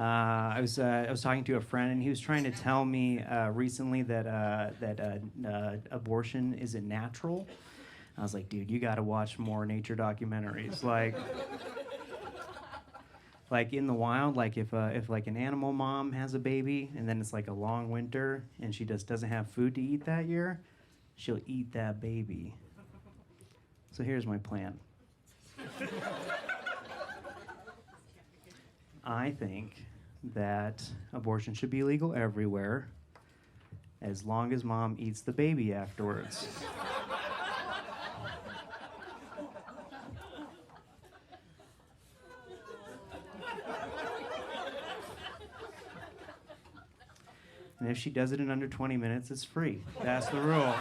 I was talking to a friend, and he was trying to tell me recently that abortion isn't natural. I was like, dude, you got to watch more nature documentaries. Like in the wild, like if like an animal mom has a baby and then it's like a long winter and she just doesn't have food to eat that year, she'll eat that baby. So here's my plan. I think that abortion should be legal everywhere as long as mom eats the baby afterwards. And if she does it in under 20 minutes, it's free. That's the rule.